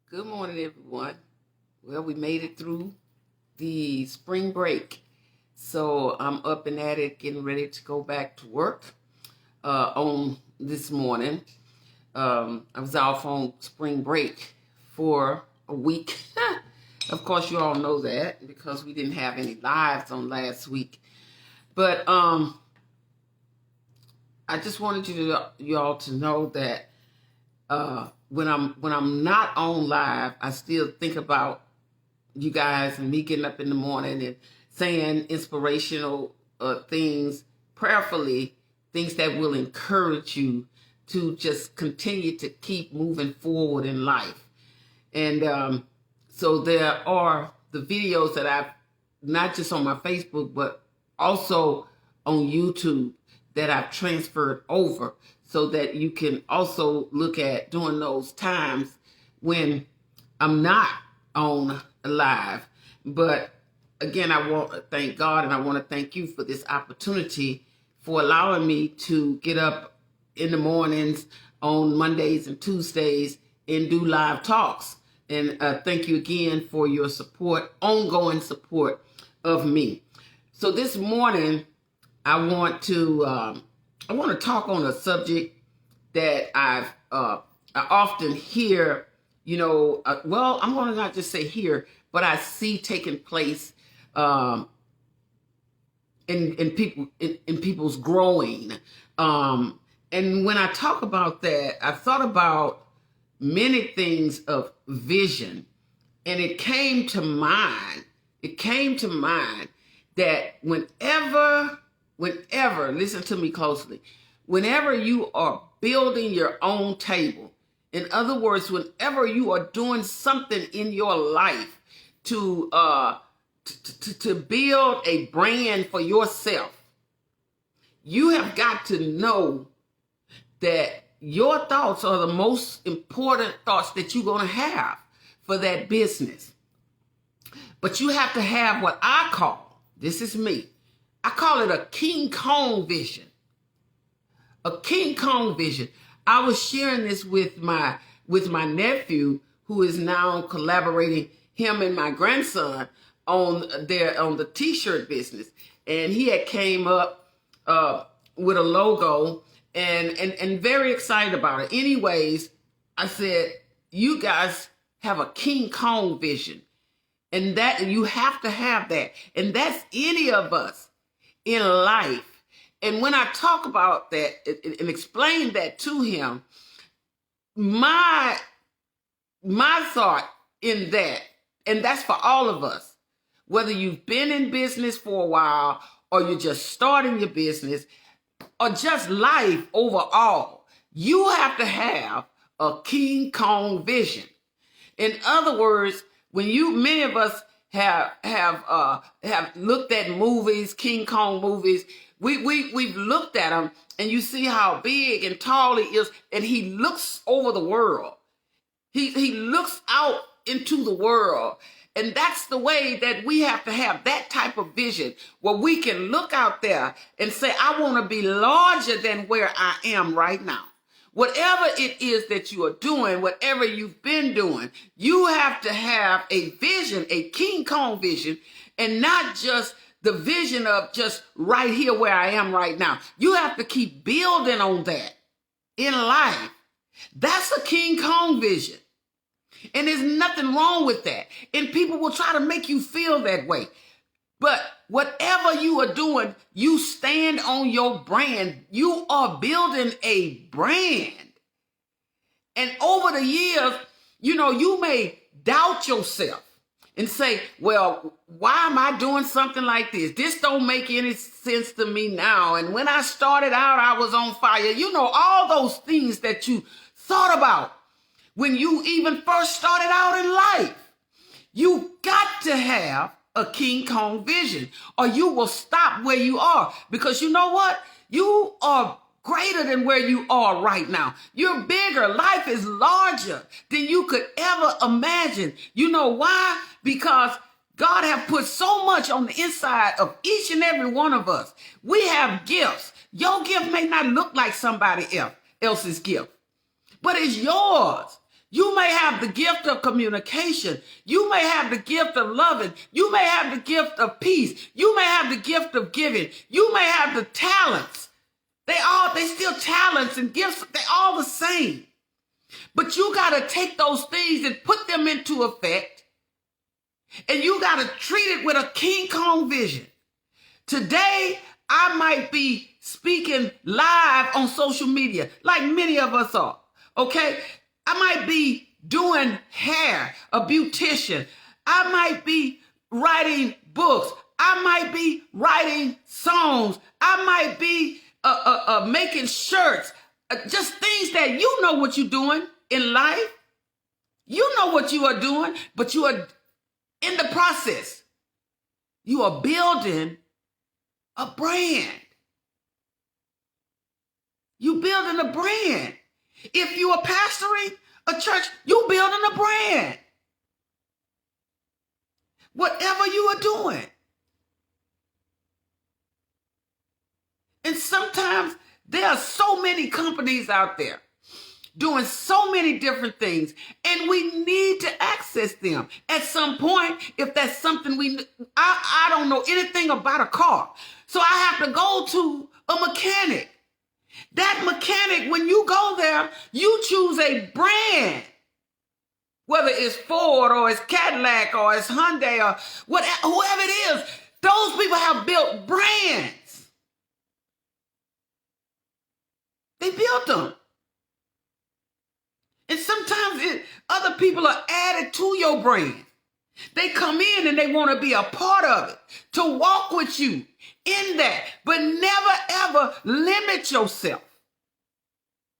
Good morning, everyone. Well, we made it through the spring break. So I'm up and at it, getting ready to go back to work on this morning. I was off on spring break for a week. Of course, you all know that because we didn't have any lives on last week. But I just wanted you all to know that when I'm not on live, I still think about you guys and me getting up in the morning and saying inspirational things prayerfully, things that will encourage you to just continue to keep moving forward in life. And so there are the videos that I've not just on my Facebook, but also on YouTube that I've transferred over so that you can also look at during those times when I'm not on live. But again, I want to thank God and I want to thank you for this opportunity for allowing me to get up in the mornings on Mondays and Tuesdays and do live talks. And thank you again for your support, ongoing support of me. So this morning, I want to talk on a subject that I often hear. Well, I'm going to not just say hear, but I see taking place in people's growing. And when I talk about that, I thought about many things of vision, and it came to mind that whenever, listen to me closely, whenever you are building your own table, in other words, whenever you are doing something in your life to build a brand for yourself, you have got to know that your thoughts are the most important thoughts that you're going to have for that business. But you have to have what I call, this is me, I call it a King Kong vision. A King Kong vision. I was sharing this with my nephew, who is now collaborating, him and my grandson, on the t-shirt business. And he had came up with a logo and very excited about it. Anyways, I said, you guys have a King Kong vision. And that you have to have that. And that's any of us in life. And when I talk about that and explain that to him, my thought in that, and that's for all of us, whether you've been in business for a while or you're just starting your business or just life overall, you have to have a King Kong vision. In other words, many of us have looked at movies, King Kong movies. We've looked at them, and you see how big and tall he is, and he looks over the world. He looks out into the world. And that's the way that we have to have that type of vision where we can look out there and say, I want to be larger than where I am right now. Whatever it is that you are doing, whatever you've been doing, you have to have a vision, a King Kong vision, and not just the vision of just right here where I am right now. You have to keep building on that in life. That's a King Kong vision. And there's nothing wrong with that. And people will try to make you feel that way. But whatever you are doing, you stand on your brand. You are building a brand. And over the years, you may doubt yourself and say, well, why am I doing something like this? This don't make any sense to me now. And when I started out, I was on fire. All those things that you thought about when you even first started out in life. You got to have a King Kong vision, or you will stop where you are. Because you know what? You are greater than where you are right now. You're bigger. Life is larger than you could ever imagine. You know why? Because God have put so much on the inside of each and every one of us. We have gifts. Your gift may not look like somebody else's gift, but it's yours. You may have the gift of communication. You may have the gift of loving. You may have the gift of peace. You may have the gift of giving. You may have the talents. They still talents and gifts. They all the same. But you got to take those things and put them into effect. And you got to treat it with a King Kong vision. Today, I might be speaking live on social media, like many of us are, okay? I might be doing hair, a beautician. I might be writing books. I might be writing songs. I might be making shirts. Just things that you know what you're doing in life. You know what you are doing, but you are in the process. You are building a brand. You building a brand. If you are pastoring a church, you building a brand. Whatever you are doing. And sometimes there are so many companies out there doing so many different things, and we need to access them. At some point, if that's something I don't know anything about a car, so I have to go to a mechanic. That mechanic, when you go there, you choose a brand, whether it's Ford or it's Cadillac or it's Hyundai or whatever, whoever it is. Those people have built brands. They built them. And sometimes other people are added to your brand. They come in and they want to be a part of it, to walk with you in that, but never ever limit yourself.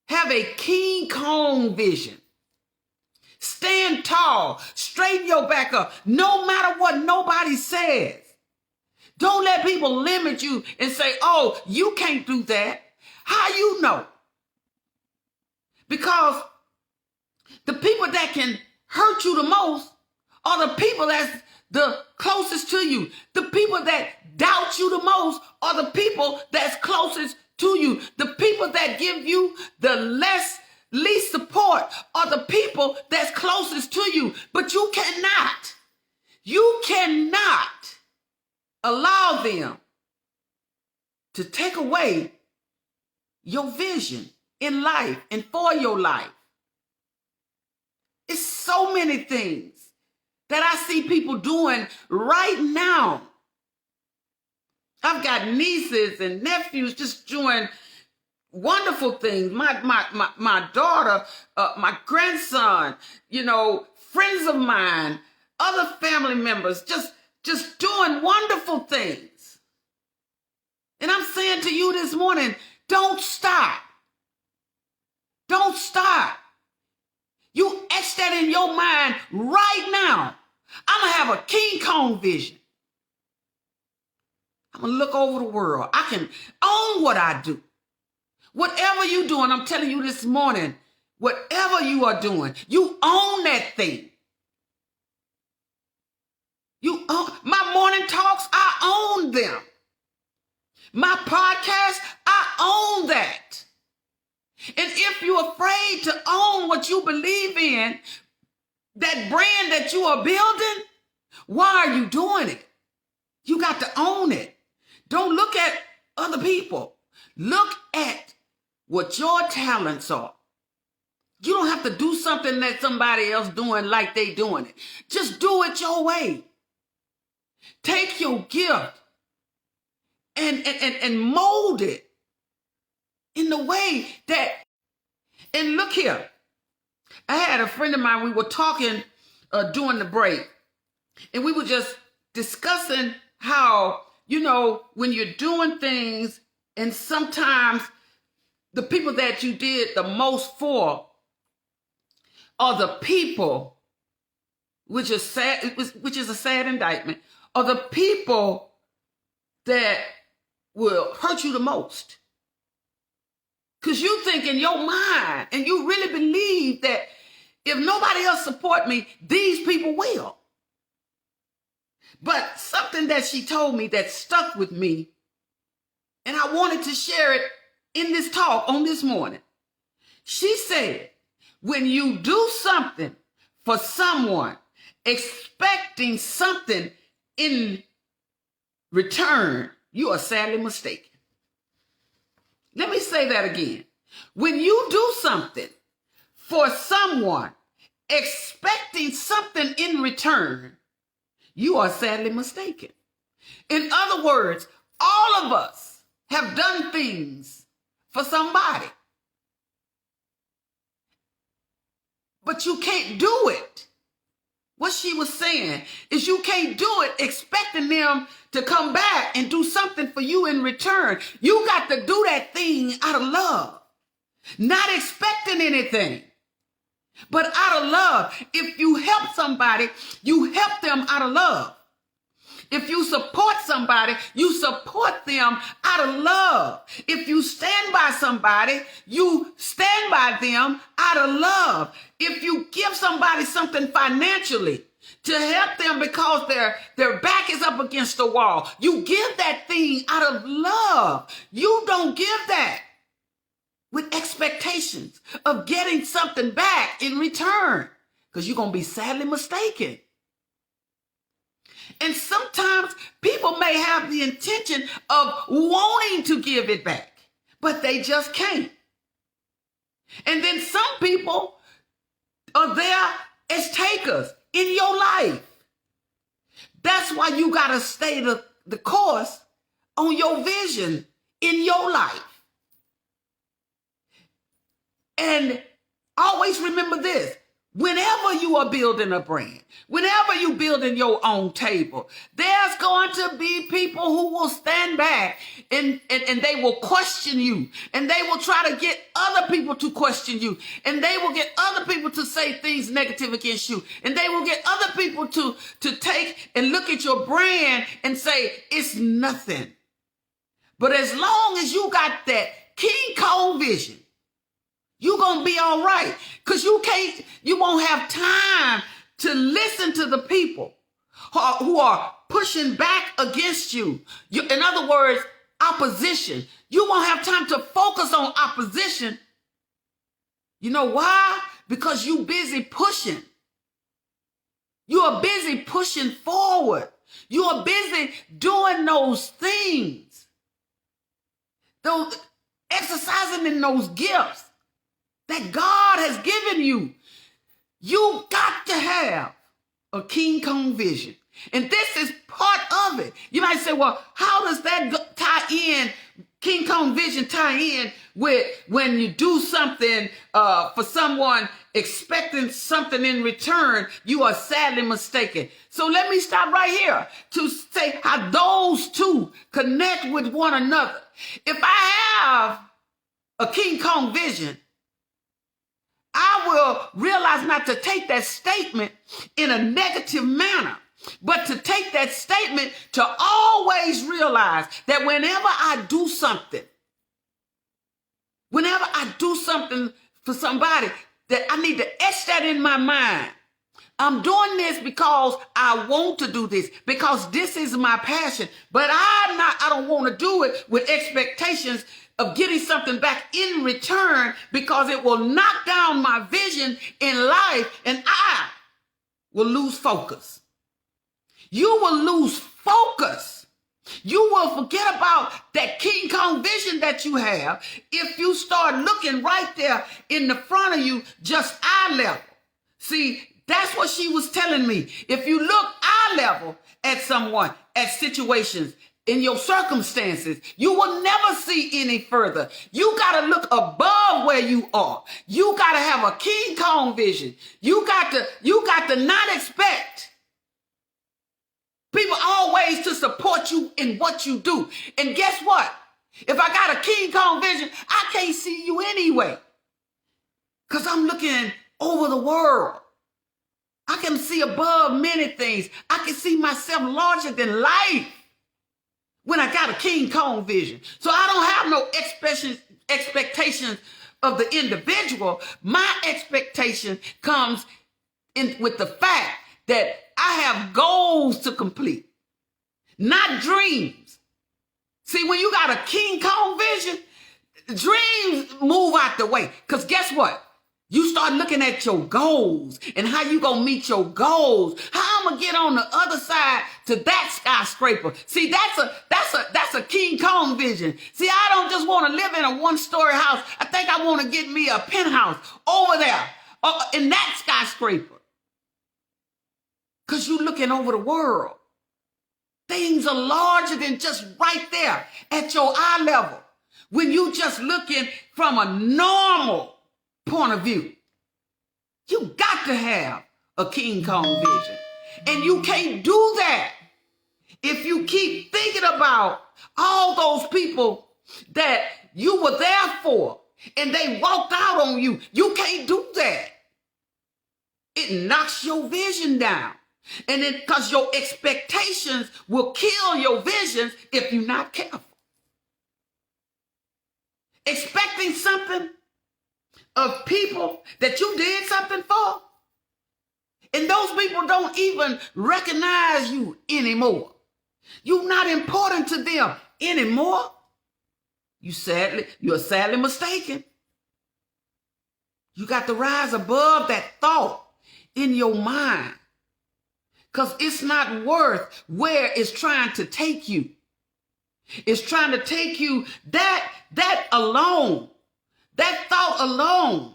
Have a King Kong vision. Stand tall, straighten your back up, no matter what nobody says. Don't let people limit you and say, oh, you can't do that. How you know? Because the people that can hurt you the most are the people that's the closest to you. The people that doubt you the most are the people that's closest to you. The people that give you the least support are the people that's closest to you. But you cannot allow them to take away your vision in life and for your life. It's so many things that I see people doing right now. I've got nieces and nephews just doing wonderful things. My daughter, my grandson, friends of mine, other family members, just doing wonderful things. And I'm saying to you this morning, don't stop. Don't stop. You etch that in your mind right now. I'm going to have a King Kong vision. I'm going to look over the world. I can own what I do. Whatever you're doing, I'm telling you this morning, whatever you are doing, you own that thing. You own my morning talks, I own them. My podcast, I own that. And if you're afraid to own what you believe in, that brand that you are building, why are you doing it? You got to own it. Don't look at other people. Look at what your talents are. You don't have to do something that somebody else doing like they doing it. Just do it your way. Take your gift and mold it in the way that, and look here, I had a friend of mine, we were talking during the break, and we were just discussing how, when you're doing things, and sometimes the people that you did the most for are the people, which is sad, which is a sad indictment, are the people that will hurt you the most. Because you think in your mind, and you really believe that if nobody else support me, these people will. But something that she told me that stuck with me, and I wanted to share it in this talk on this morning. She said, When you do something for someone, expecting something in return, you are sadly mistaken. Let me say that again. When you do something for someone, expecting something in return, you are sadly mistaken. In other words, all of us have done things for somebody, but you can't do it. What she was saying is you can't do it expecting them to come back and do something for you in return. You got to do that thing out of love, not expecting anything, but out of love. If you help somebody, you help them out of love. If you support somebody, you support them out of love. If you stand by somebody, you stand by them out of love. If you give somebody something financially to help them because their back is up against the wall, you give that thing out of love. You don't give that with expectations of getting something back in return, because you're going to be sadly mistaken. And sometimes people may have the intention of wanting to give it back, but they just can't. And then some people are there as takers in your life. That's why you got to stay the course on your vision in your life. And always remember this. Whenever you are building a brand, whenever you building your own table, there's going to be people who will stand back and they will question you, and they will try to get other people to question you, and they will get other people to say things negative against you, and they will get other people to take and look at your brand and say it's nothing. But as long as you got that King Kong vision, you're going to be all right, because you won't have time to listen to the people who are pushing back against you. In other words, opposition. You won't have time to focus on opposition. You know why? Because you're busy pushing. You are busy pushing forward. You are busy doing those things, those exercising in those gifts that God has given you. You got to have a King Kong vision. And this is part of it. You might say, well, how does that tie in, King Kong vision tie in with when you do something for someone expecting something in return? You are sadly mistaken. So let me stop right here to say how those two connect with one another. If I have a King Kong vision, I will realize not to take that statement in a negative manner, but to take that statement to always realize that whenever I do something for somebody, that I need to etch that in my mind. I'm doing this because I want to do this, because this is my passion, but I don't want to do it with expectations of getting something back in return, because it will knock down my vision in life and I will lose focus. You will lose focus. You will forget about that King Kong vision that you have if you start looking right there in the front of you, just eye level. See, that's what she was telling me. If you look eye level at someone, at situations, in your circumstances, you will never see any further. You got to look above where you are. You got to have a King Kong vision. You got to not expect people always to support you in what you do. And guess what? If I got a King Kong vision, I can't see you anyway, because I'm looking over the world. I can see above many things. I can see myself larger than life when I got a King Kong vision. So I don't have no expectations of the individual. My expectation comes in with the fact that I have goals to complete, not dreams. See, when you got a King Kong vision, dreams move out the way. Because guess what? You start looking at your goals and how you gonna meet your goals. How I'm gonna get on the other side to that skyscraper. See, that's a King Kong vision. See, I don't just want to live in a one-story house. I think I want to get me a penthouse over there in that skyscraper. Because you're looking over the world. Things are larger than just right there at your eye level. When you just looking from a normal point of view, you got to have a King Kong vision. And you can't do that if you keep thinking about all those people that you were there for and they walked out on you. You can't do that. It knocks your vision down. And then because your expectations will kill your visions if you're not careful. Expecting something of people that you did something for, and those people don't even recognize you anymore. You're not important to them anymore. You're sadly mistaken. You got to rise above that thought in your mind, because it's not worth where it's trying to take you. It's trying to take you that alone. That thought alone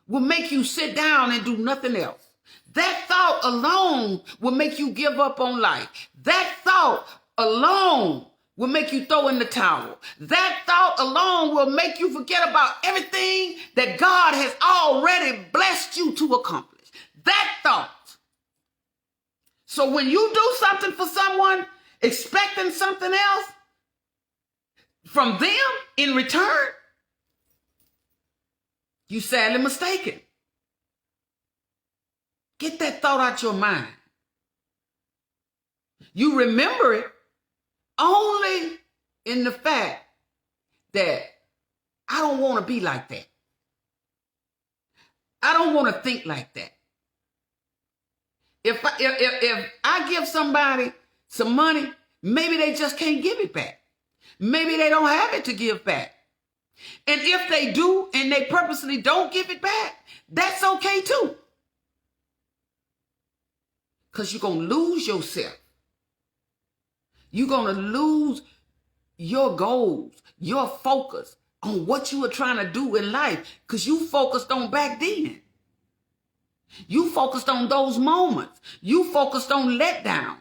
will make you sit down and do nothing else. That thought alone will make you give up on life. That thought alone will make you throw in the towel. That thought alone will make you forget about everything that God has already blessed you to accomplish. That thought. So when you do something for someone, expecting something else from them in return, you sadly mistaken. Get that thought out your mind. You remember it only in the fact that I don't want to be like that. I don't want to think like that. If I give somebody some money, maybe they just can't give it back. Maybe they don't have it to give back. And if they do and they purposely don't give it back, that's okay too. Because you're going to lose yourself. You're going to lose your goals, your focus on what you were trying to do in life, because you focused on back then. You focused on those moments. You focused on letdowns.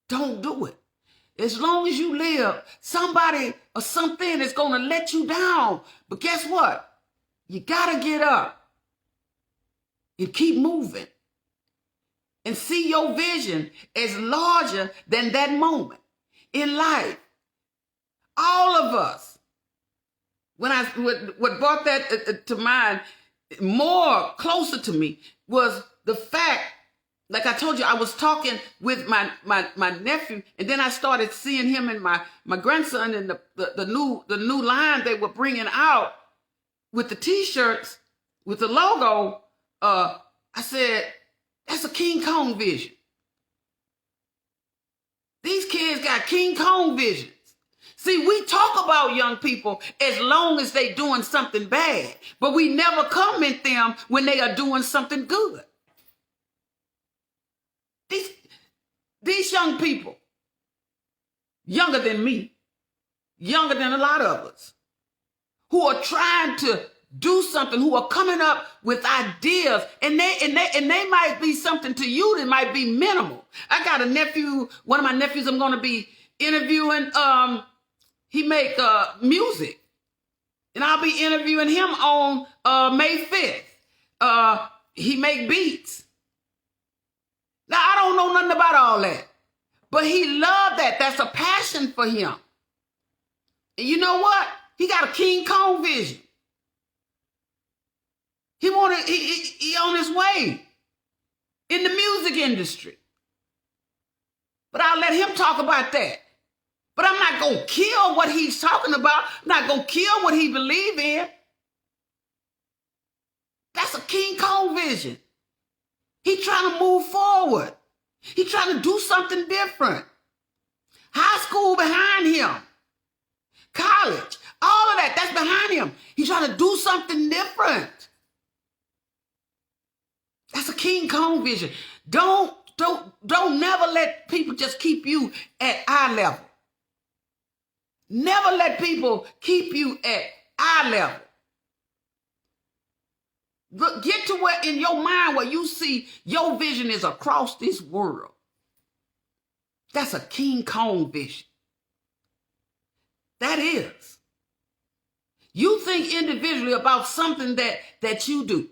Don't do it. As long as you live, somebody or something is going to let you down. But guess what? You got to get up and keep moving and see your vision as larger than that moment in life. All of us, what brought that to mind more closer to me was the fact, like I told you, I was talking with my nephew, and then I started seeing him and my grandson and the new line they were bringing out with the T-shirts with the logo. I said, that's a King Kong vision. These kids got King Kong visions. See, we talk about young people as long as they doing something bad, but we never comment them when they are doing something good. These young people, younger than me, younger than a lot of us, who are trying to do something, who are coming up with ideas, and they might be something to you that might be minimal. I got a nephew, one of my nephews I'm going to be interviewing. He make music, and I'll be interviewing him on May 5th. He make beats. Now, I don't know nothing about all that, but he loved that. That's a passion for him. And you know what? He got a King Kong vision. He on his way in the music industry. But I'll let him talk about that. But I'm not going to kill what he's talking about. I'm not going to kill what he believes in. That's a King Kong vision. He's trying to move forward. He's trying to do something different. High school behind him. College. All of that, that's behind him. He's trying to do something different. That's a King Kong vision. Don't never let people just keep you at eye level. Never let people keep you at eye level. Get to where in your mind where you see your vision is across this world. That's a King Kong vision. That is. You think individually about something that you do.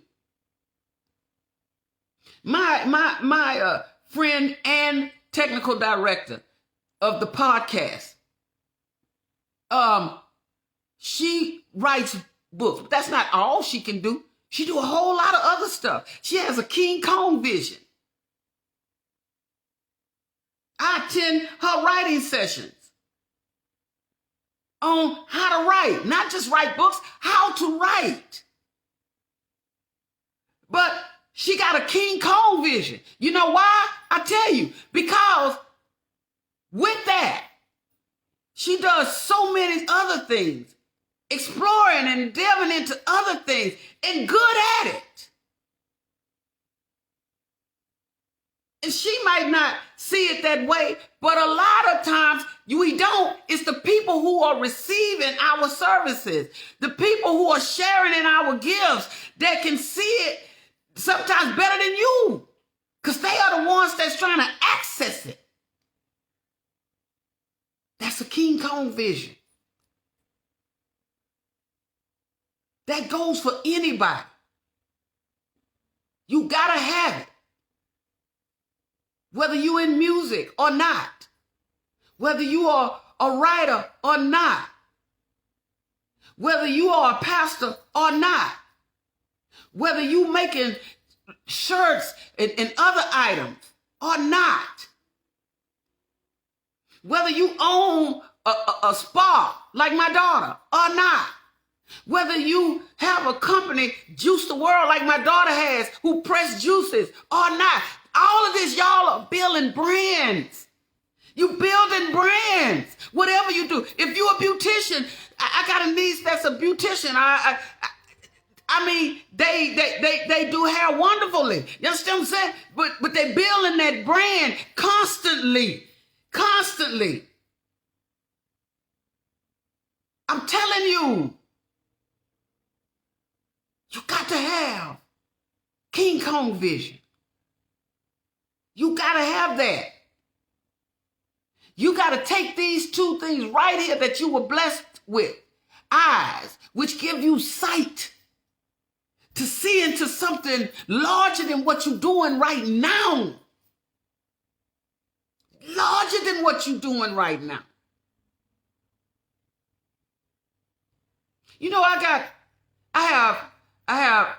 My friend and technical director of the podcast, she writes books, but that's not all she can do. She do a whole lot of other stuff. She has a King Kong vision. I attend her writing sessions on how to write, not just write books, how to write. But she got a King Kong vision. You know why? I tell you, because with that, she does so many other things, exploring and delving into other things, and good at it. And she might not see it that way, but a lot of times we don't. It's the people who are receiving our services, the people who are sharing in our gifts that can see it sometimes better than you, because they are the ones that's trying to access it. That's a King Kong vision. That goes for anybody. You gotta have it. Whether you're in music or not, whether you are a writer or not, whether you are a pastor or not, whether you making shirts and other items or not, whether you own a spa like my daughter or not, whether you have a company, Juice the World, like my daughter has, who press juices or not, all of this, y'all are building brands. You building brands, whatever you do. If you're a beautician, I got a niece that's a beautician. I mean, they do hair wonderfully. You understand what I'm saying? But they building that brand constantly. I'm telling you, you got to have King Kong vision. You got to have that. You got to take these two things right here that you were blessed with. Eyes, which give you sight to see into something larger than what you're doing right now. Larger than what you're doing right now. You know, I have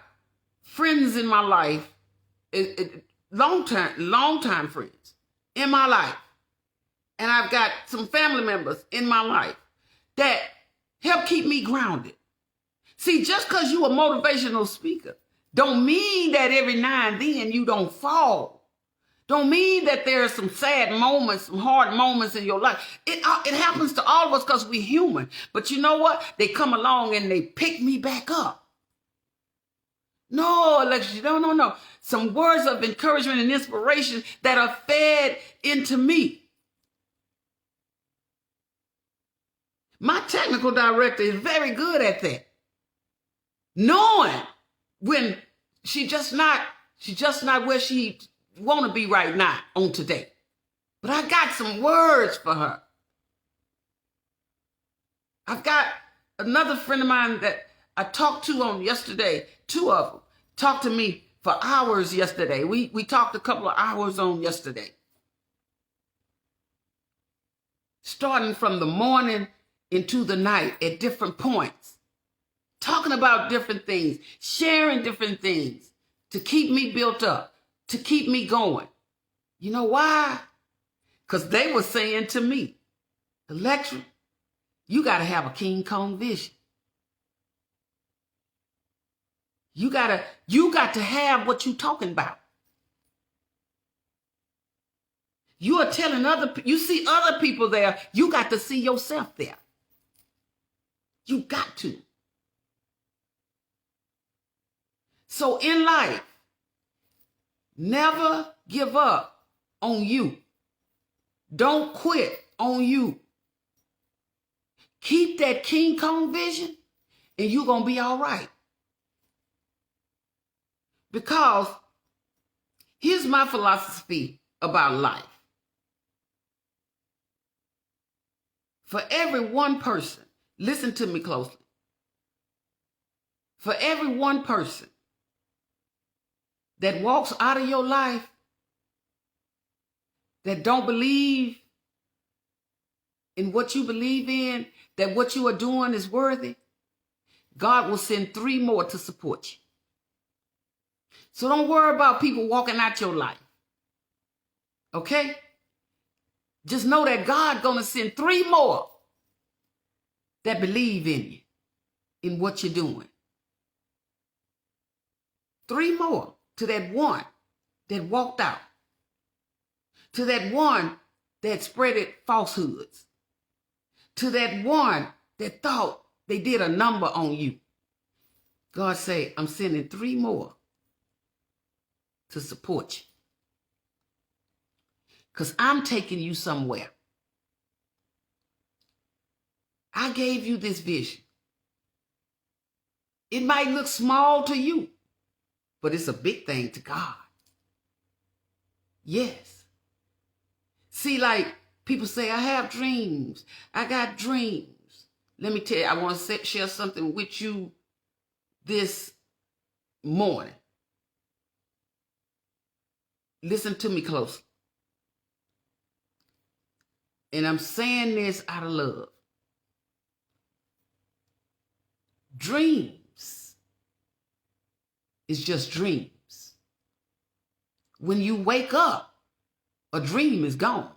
friends in my life, long time friends in my life. And I've got some family members in my life that help keep me grounded. See, just because you're a motivational speaker don't mean that every now and then you don't fall. Don't mean that there are some sad moments, some hard moments in your life. It happens to all of us because we're human. But you know what? They come along and they pick me back up. No, Alexis, no. Some words of encouragement and inspiration that are fed into me. My technical director is very good at that. Knowing when she just not where she want to be right now on today. But I got some words for her. I've got another friend of mine that I talked to on yesterday. Two of them talked to me for hours yesterday. We talked a couple of hours on yesterday. Starting from the morning into the night at different points. Talking about different things. Sharing different things to keep me built up. To keep me going. You know why? Because they were saying to me, Electra, you got to have a King Kong vision. You got to have what you're talking about. You are telling you see other people there, you got to see yourself there. You got to. So in life, never give up on you. Don't quit on you. Keep that King Kong vision and you're going to be all right. Because here's my philosophy about life. For every one person, listen to me closely. For every one person that walks out of your life that don't believe in what you believe in, that what you are doing is worthy, God will send 3 more to support you. So don't worry about people walking out your life. Okay? Just know that God gonna send 3 more that believe in you, in what you're doing. 3 more to that one that walked out. To that one that spreaded falsehoods. To that one that thought they did a number on you. God say, I'm sending 3 more to support you. Because I'm taking you somewhere. I gave you this vision. It might look small to you, but it's a big thing to God. Yes. See, like people say, I have dreams. I got dreams. Let me tell you, I want to share something with you this morning. Listen to me closely. And I'm saying this out of love. Dreams is just dreams. When you wake up, a dream is gone.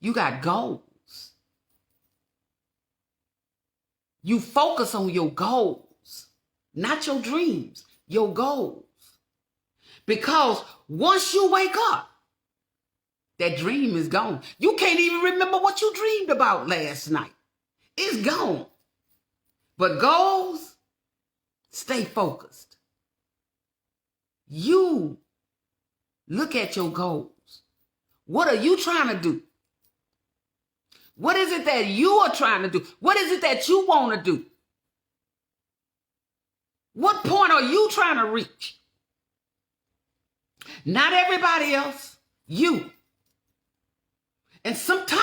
You got goals. You focus on your goals, not your dreams, your goals. Because once you wake up, that dream is gone. You can't even remember what you dreamed about last night. It's gone. But goals, stay focused. You look at your goals. What are you trying to do? What is it that you are trying to do? What is it that you want to do? What point are you trying to reach? Not everybody else, you. And sometimes,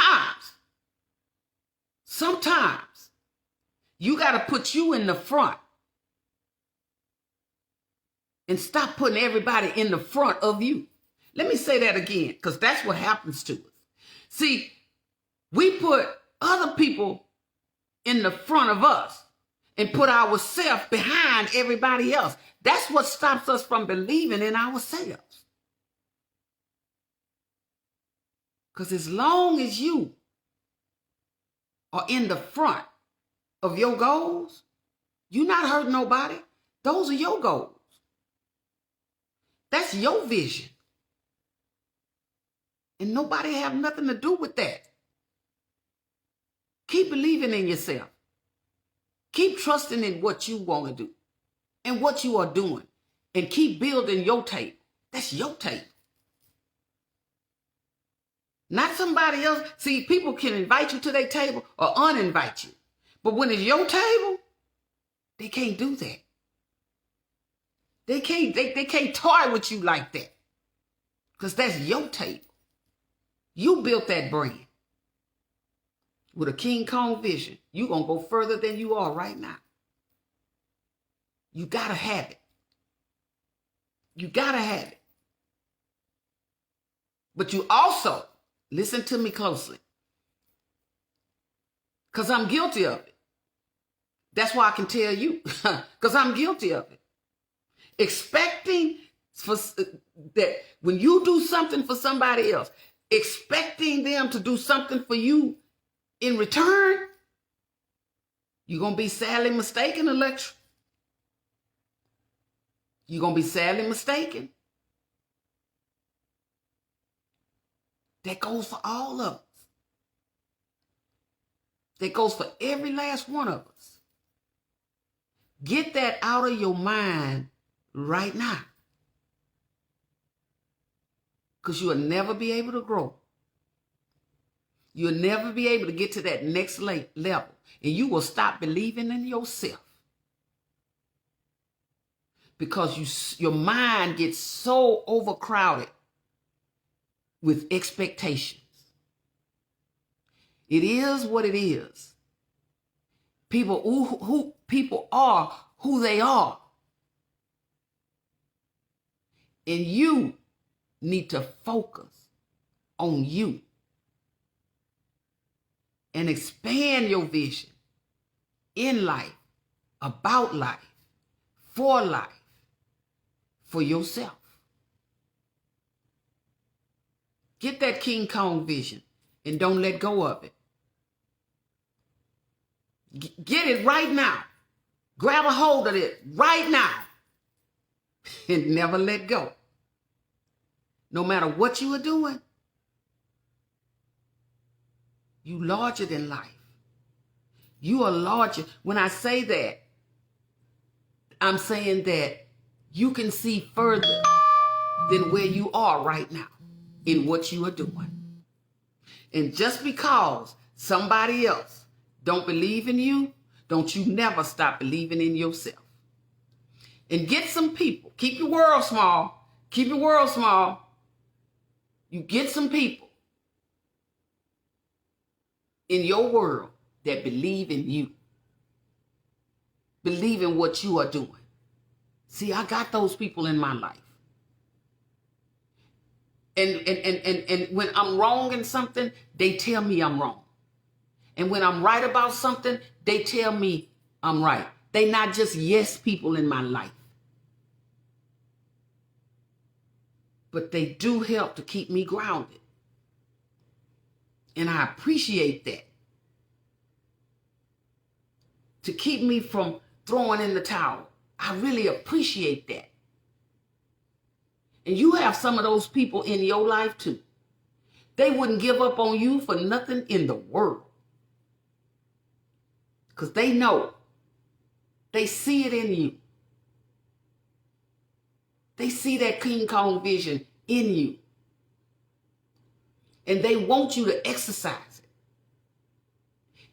you got to put you in the front and stop putting everybody in the front of you. Let me say that again, because that's what happens to us. See, we put other people in the front of us and put ourselves behind everybody else. That's what stops us from believing in ourselves. Because as long as you are in the front of your goals, you're not hurting nobody. Those are your goals. That's your vision. And nobody have nothing to do with that. Keep believing in yourself. Keep trusting in what you want to do and what you are doing. And keep building your table. That's your table. Not somebody else. See, people can invite you to their table or uninvite you. But when it's your table, they can't do that. They can't toy with you like that. Because that's your table. You built that brand. With a King Kong vision, you're going to go further than you are right now. You got to have it. You got to have it. But you also, listen to me closely, because I'm guilty of it. That's why I can tell you, because I'm guilty of it. Expecting that when you do something for somebody else, expecting them to do something for you in return, you're going to be sadly mistaken, Electra. You're going to be sadly mistaken. That goes for all of us. That goes for every last one of us. Get that out of your mind right now. Because you'll never be able to grow. You'll never be able to get to that next level. And you will stop believing in yourself. Because your mind gets so overcrowded with expectations. It is what it is. People are who they are. And you need to focus on you and expand your vision in life, about life, for yourself. Get that King Kong vision and don't let go of it. Get it right now. Grab a hold of it right now and never let go. No matter what you are doing, you larger than life. You are larger. When I say that, I'm saying that you can see further than where you are right now in what you are doing. And just because somebody else don't believe in you, don't you never stop believing in yourself. And get some people. Keep your world small. Keep your world small. You get some people in your world that believe in you. Believe in what you are doing. See, I got those people in my life. And when I'm wrong in something, they tell me I'm wrong. And when I'm right about something, they tell me I'm right. They not just yes people in my life. But they do help to keep me grounded. And I appreciate that. To keep me from throwing in the towel. I really appreciate that. And you have some of those people in your life too. They wouldn't give up on you for nothing in the world. Because they know. They see it in you. They see that King Kong vision in you. And they want you to exercise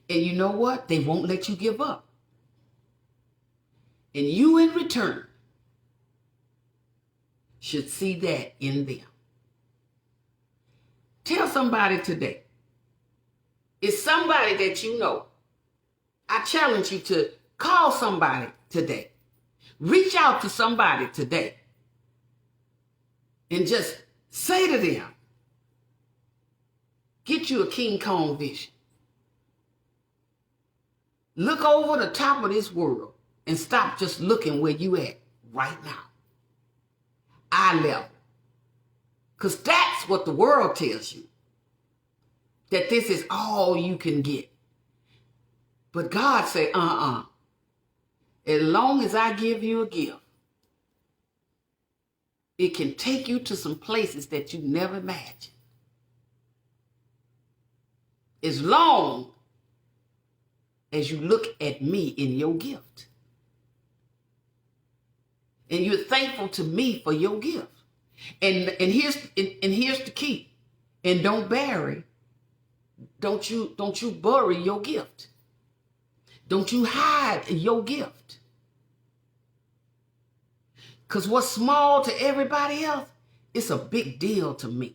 it. And you know what? They won't let you give up. And you in return should see that in them. Tell somebody today. It's somebody that you know. I challenge you to call somebody today. Reach out to somebody today. And just say to them, get you a King Kong vision. Look over the top of this world and stop just looking where you at right now. Eye level. Because that's what the world tells you. That this is all you can get. But God say, as long as I give you a gift, it can take you to some places that you never imagined. As long as you look at me in your gift. And you're thankful to me for your gift. And here's the key. And don't you bury your gift. Don't you hide your gift. Because what's small to everybody else, it's a big deal to me.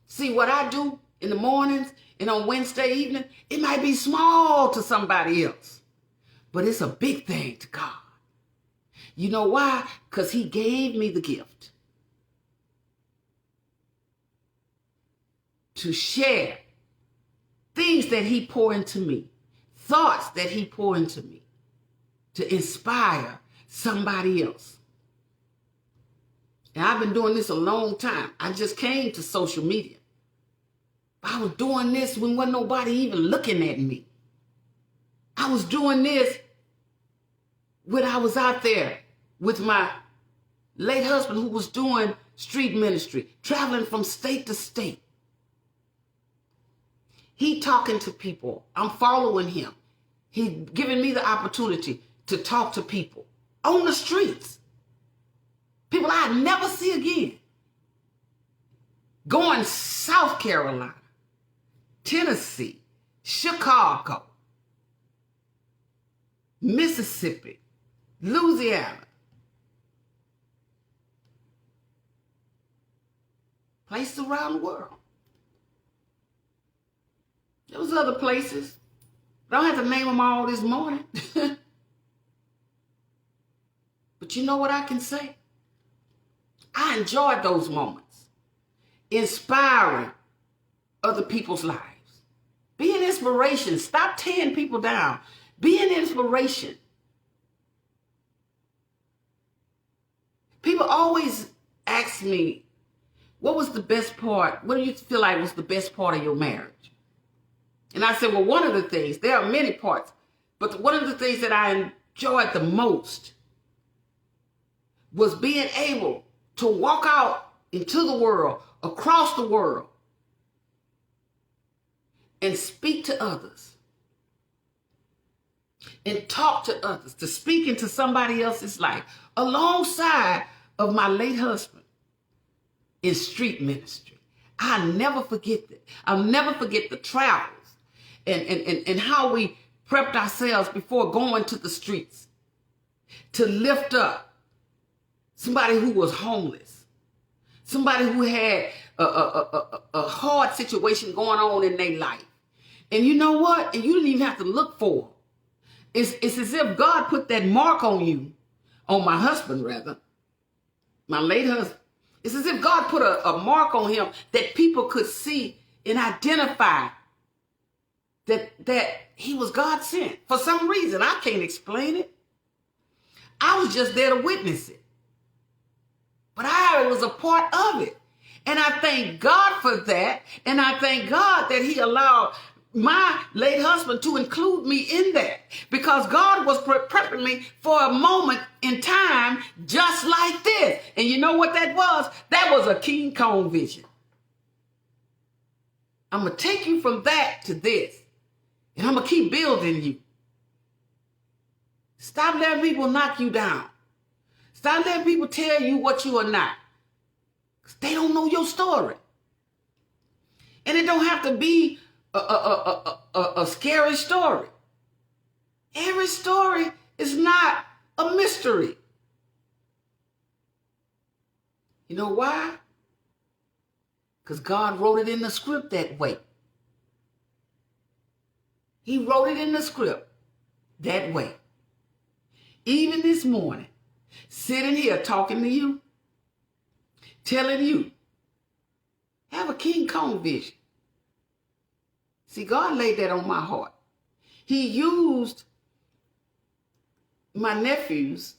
See, what I do in the mornings and on Wednesday evening, it might be small to somebody else. But it's a big thing to God. You know why? Because he gave me the gift to share things that he poured into me, thoughts that he poured into me, to inspire somebody else. And I've been doing this a long time. I just came to social media. I was doing this when wasn't nobody even looking at me. I was doing this when I was out there with my late husband who was doing street ministry, traveling from state to state. He talking to people. I'm following him. He's giving me the opportunity to talk to people on the streets. People I never see again. Going South Carolina, Tennessee, Chicago, Mississippi, Louisiana, places around the world. There was other places. I don't have to name them all this morning. But you know what I can say? I enjoyed those moments. Inspiring other people's lives. Be an inspiration. Stop tearing people down. Be an inspiration. People always ask me, what was the best part? What do you feel like was the best part of your marriage? And I said, well, one of the things, there are many parts, but one of the things that I enjoyed the most was being able to walk out into the world, across the world, and speak to others and talk to others, to speak into somebody else's life alongside of my late husband in street ministry. I'll never forget that. I'll never forget the travels and how we prepped ourselves before going to the streets to lift up somebody who was homeless, somebody who had a hard situation going on in their life. And you know what? And you didn't even have to look for it. It's as if God put that mark on you, on my husband rather, my late husband. It's as if God put a mark on him that people could see and identify that he was God sent. For some reason, I can't explain it. I was just there to witness it. But I was a part of it. And I thank God for that. And I thank God that he allowed my late husband to include me in that. Because God was prepping me for a moment in time just like this. And you know what that was? That was a King Kong vision. I'm going to take you from that to this. And I'm going to keep building you. Stop letting people knock you down. Stop letting people tell you what you are not. Because they don't know your story. And it don't have to be a scary story. Every story is not a mystery. You know why? Because God wrote it in the script that way. He wrote it in the script that way. Even this morning, sitting here talking to you, telling you, have a King Kong vision. See, God laid that on my heart. He used my nephews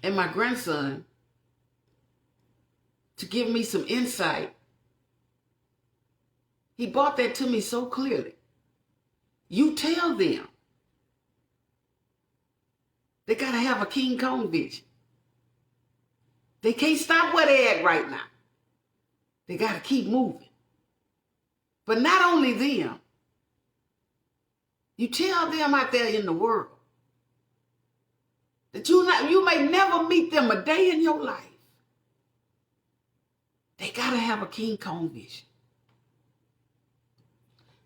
and my grandson to give me some insight. He brought that to me so clearly. You tell them they got to have a King Kong vision. They can't stop where they're at right now. They got to keep moving. But not only them, you tell them out there in the world that you may never meet them a day in your life. They got to have a King Kong vision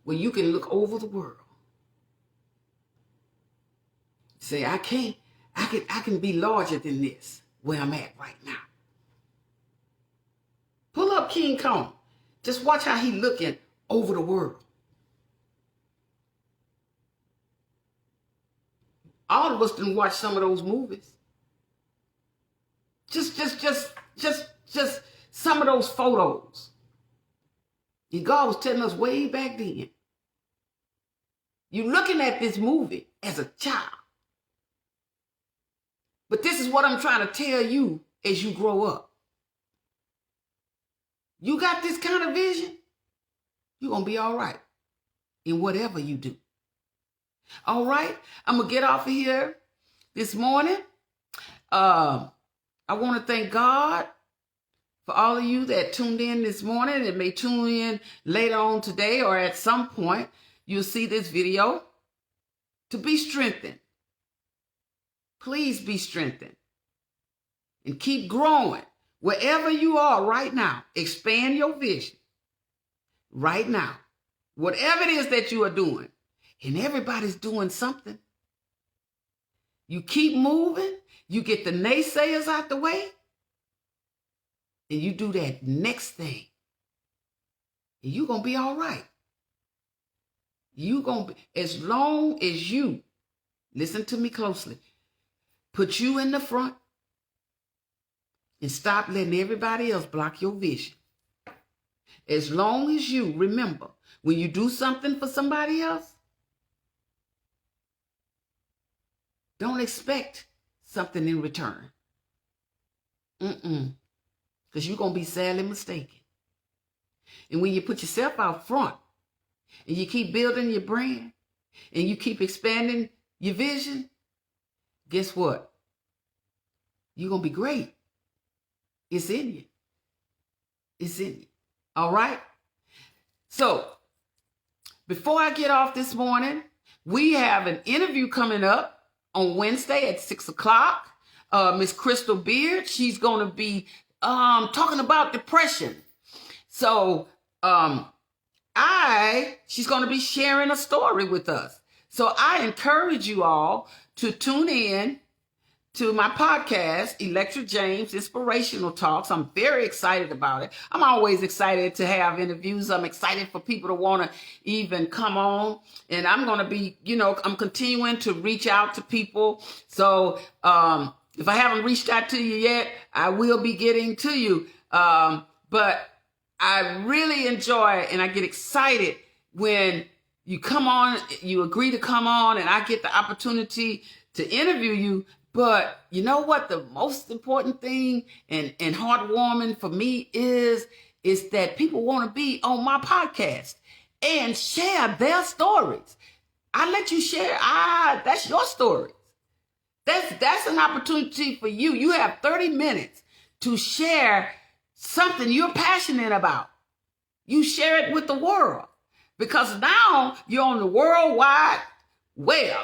where you can look over the world. Say, I can be larger than this where I'm at right now. Pull up King Kong. Just watch how he looking over the world. All of us didn't watch some of those movies. Just some of those photos. And God was telling us way back then. You're looking at this movie as a child. But this is what I'm trying to tell you as you grow up. You got this kind of vision, you're going to be all right in whatever you do. All right, I'm going to get off of here this morning. I want to thank God For all of you that tuned in this morning and may tune in later on today or at some point, you'll see this video, to be strengthened. Please be strengthened and keep growing. Wherever you are right now, expand your vision right now. Whatever it is that you are doing, and everybody's doing something. You keep moving, you get the naysayers out the way, and you do that next thing. And you're going to be all right. You're going to be, as long as you, listen to me closely, put you in the front and stop letting everybody else block your vision. As long as you remember, when you do something for somebody else, don't expect something in return. Because you're going to be sadly mistaken. And when you put yourself out front and you keep building your brand and you keep expanding your vision, guess what? You're going to be great. It's in you. It's in you. All right? So, before I get off this morning, we have an interview coming up on Wednesday at 6 o'clock. Miss Crystal Beard, she's going to be talking about depression. So, she's going to be sharing a story with us. So I encourage you all to tune in to my podcast, Electra James Inspirational Talks. I'm very excited about it. I'm always excited to have interviews. I'm excited for people to want to even come on. And I'm going to be, I'm continuing to reach out to people. So if I haven't reached out to you yet, I will be getting to you. But I really enjoy and I get excited when you come on, you agree to come on, and I get the opportunity to interview you. But you know what? The most important thing and heartwarming for me is that people want to be on my podcast and share their stories. I let you share. That's your story. That's an opportunity for you. You have 30 minutes to share something you're passionate about. You share it with the world because now you're on the World Wide Web.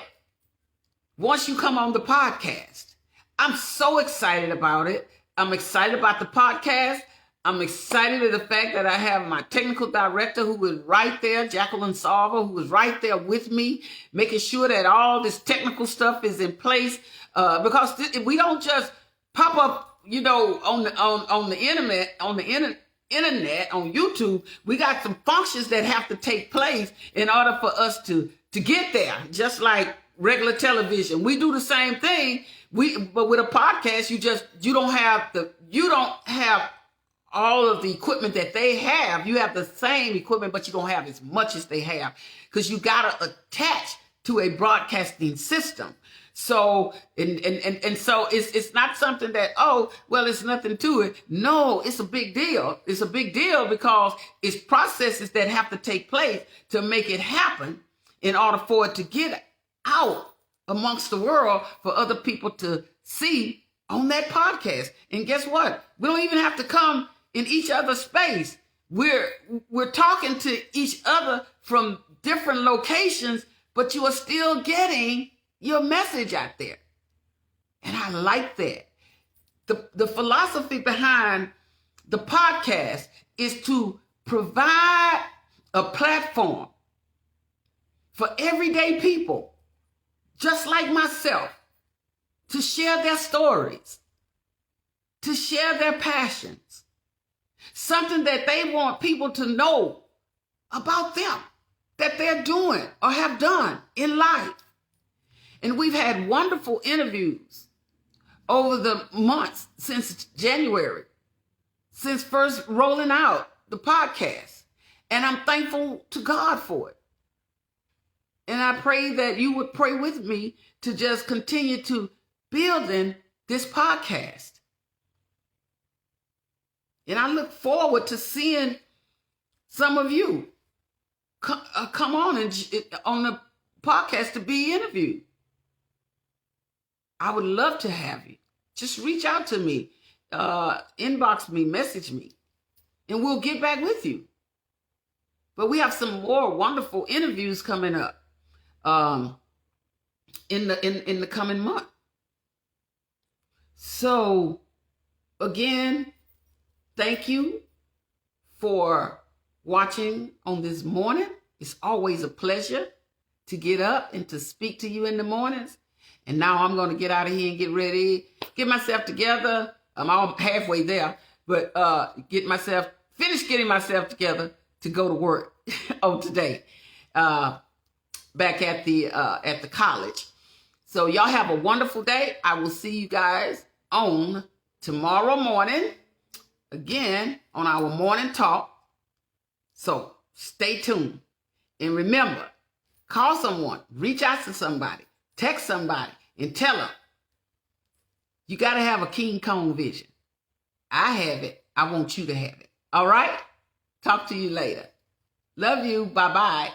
Once you come on the podcast, I'm so excited about it. I'm excited about the podcast. I'm excited at the fact that I have my technical director who is right there, Jacqueline Salva, who is right there with me, making sure that all this technical stuff is in place. Because we don't just pop up, on the internet, on YouTube. We got some functions that have to take place in order for us to get there. Just like regular television, we do the same thing. But with a podcast, you don't have all of the equipment that they have. You have the same equipment, but you don't have as much as they have because you got to attach to a broadcasting system. So, and so it's not something that, it's nothing to it. No, it's a big deal. It's a big deal because it's processes that have to take place to make it happen in order for it to get out amongst the world for other people to see on that podcast. And guess what? We don't even have to come in each other's space. We're talking to each other from different locations, but you are still getting your message out there. And I like that. The philosophy behind the podcast is to provide a platform for everyday people, just like myself, to share their stories, to share their passions, something that they want people to know about them, that they're doing or have done in life. And we've had wonderful interviews over the months since January, since first rolling out the podcast. And I'm thankful to God for it. And I pray that you would pray with me to just continue to building this podcast. And I look forward to seeing some of you come on on the podcast to be interviewed. I would love to have you. Just reach out to me inbox me, message me, and we'll get back with you. But we have some more wonderful interviews coming up in the coming month. So again, thank you for watching on this morning. It's always a pleasure to get up and to speak to you in the mornings. And now I'm going to get out of here and get ready, get myself together. I'm all halfway there, but finish getting myself together to go to work on today, back at the college. So y'all have a wonderful day. I will see you guys on tomorrow morning, again, on our morning talk. So stay tuned. And remember, call someone, reach out to somebody, text somebody, and tell them, you got to have a King Kong vision. I have it. I want you to have it. All right? Talk to you later. Love you. Bye-bye.